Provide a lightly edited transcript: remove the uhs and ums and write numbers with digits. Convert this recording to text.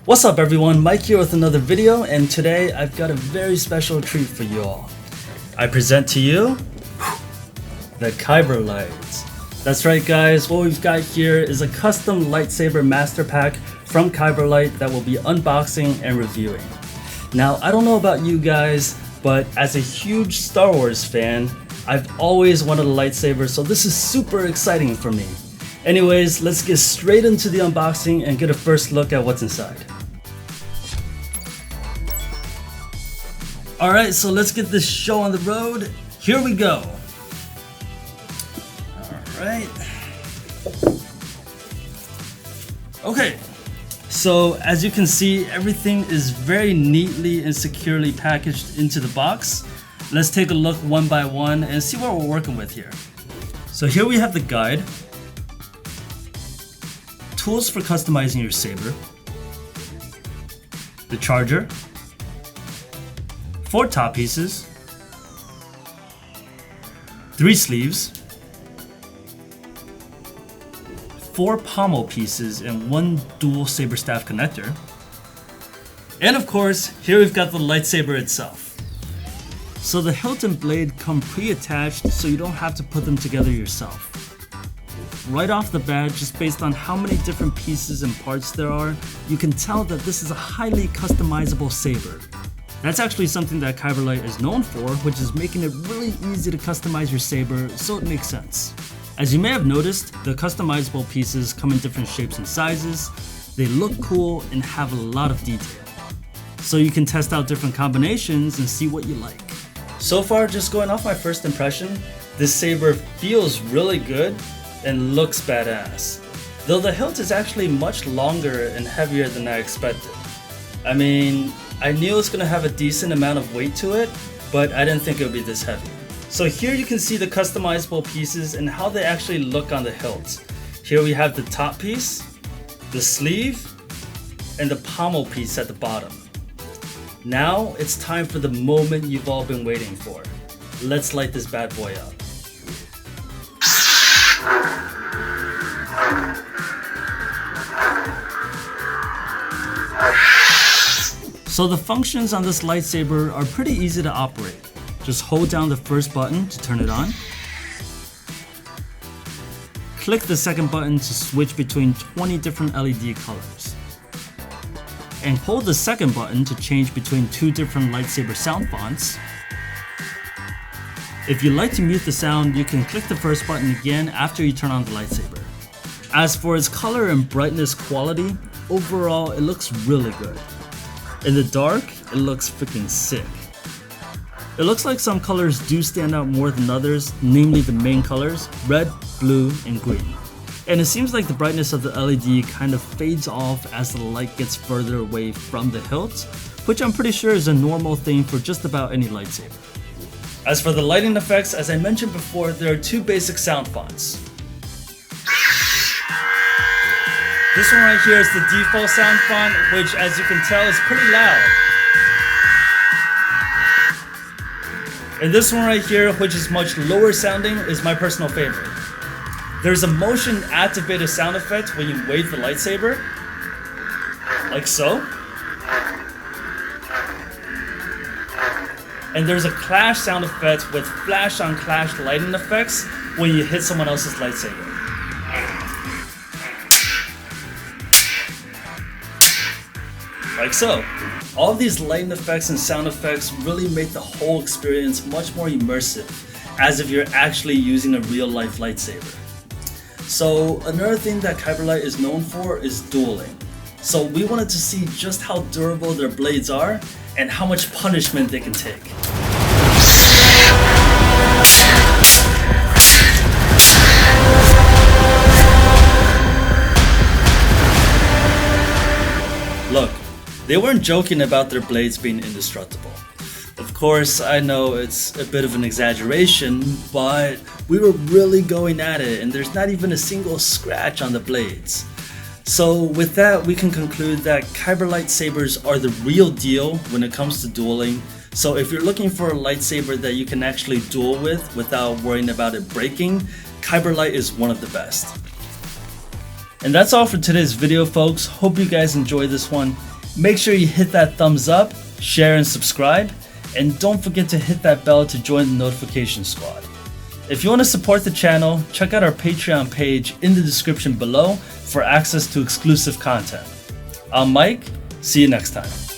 What's up everyone, Mike here with another video, and today I've got a very special treat for you all. I present to you the Kyberlight. That's right guys, what we've got here is a custom lightsaber master pack from Kyberlight that we'll be unboxing and reviewing. Now I don't know about you guys, but as a huge Star Wars fan, I've always wanted a lightsaber, so this is super exciting for me. Anyways, let's get straight into the unboxing and get a first look at what's inside. Alright, so let's get this show on the road. Here we go. Alright. Okay, so as you can see, everything is very neatly and securely packaged into the box. Let's take a look one by one and see what we're working with here. So here we have the guide. Tools for customizing your saber, the charger, 4 top pieces, 3 sleeves, 4 pommel pieces, and 1 dual saber staff connector. And of course, here we've got the lightsaber itself. So the hilt and blade come pre-attached, so you don't have to put them together yourself. Right off the bat, just based on how many different pieces and parts there are, you can tell that this is a highly customizable saber. That's actually something that Kyberlight is known for, which is making it really easy to customize your saber, so it makes sense. As you may have noticed, the customizable pieces come in different shapes and sizes, they look cool and have a lot of detail. So you can test out different combinations and see what you like. So far, just going off my first impression, this saber feels really good and looks badass. Though the hilt is actually much longer and heavier than I expected. I mean, I knew it was gonna have a decent amount of weight to it, but I didn't think it would be this heavy. So here you can see the customizable pieces and how they actually look on the hilt. Here we have the top piece, the sleeve, and the pommel piece at the bottom. Now it's time for the moment you've all been waiting for. Let's light this bad boy up. So the functions on this lightsaber are pretty easy to operate. Just hold down the first button to turn it on. Click the second button to switch between 20 different LED colors. And hold the second button to change between 2 different lightsaber sound fonts. If you'd like to mute the sound, you can click the first button again after you turn on the lightsaber. As for its color and brightness quality, overall it looks really good. In the dark, it looks freaking sick. It looks like some colors do stand out more than others, namely the main colors, red, blue, and green. And it seems like the brightness of the LED kind of fades off as the light gets further away from the hilt, which I'm pretty sure is a normal thing for just about any lightsaber. As for the lighting effects, as I mentioned before, there are 2 basic sound fonts. This one right here is the default sound font, which as you can tell is pretty loud. And this one right here, which is much lower sounding, is my personal favorite. There's a motion activated sound effect when you wave the lightsaber, like so. And there's a clash sound effect with flash on clash lighting effects when you hit someone else's lightsaber. Like so. All of these lighting effects and sound effects really make the whole experience much more immersive, as if you're actually using a real life lightsaber. So another thing that Kyberlight is known for is dueling. So we wanted to see just how durable their blades are and how much punishment they can take. Look, they weren't joking about their blades being indestructible. Of course, I know it's a bit of an exaggeration, but we were really going at it and there's not even a single scratch on the blades. So with that, we can conclude that Kyberlight sabers are the real deal when it comes to dueling. So if you're looking for a lightsaber that you can actually duel with without worrying about it breaking, Kyberlight is one of the best. And that's all for today's video, folks. Hope you guys enjoyed this one. Make sure you hit that thumbs up, share and subscribe, and don't forget to hit that bell to join the notification squad. If you want to support the channel, check out our Patreon page in the description below for access to exclusive content. I'm Mike, see you next time.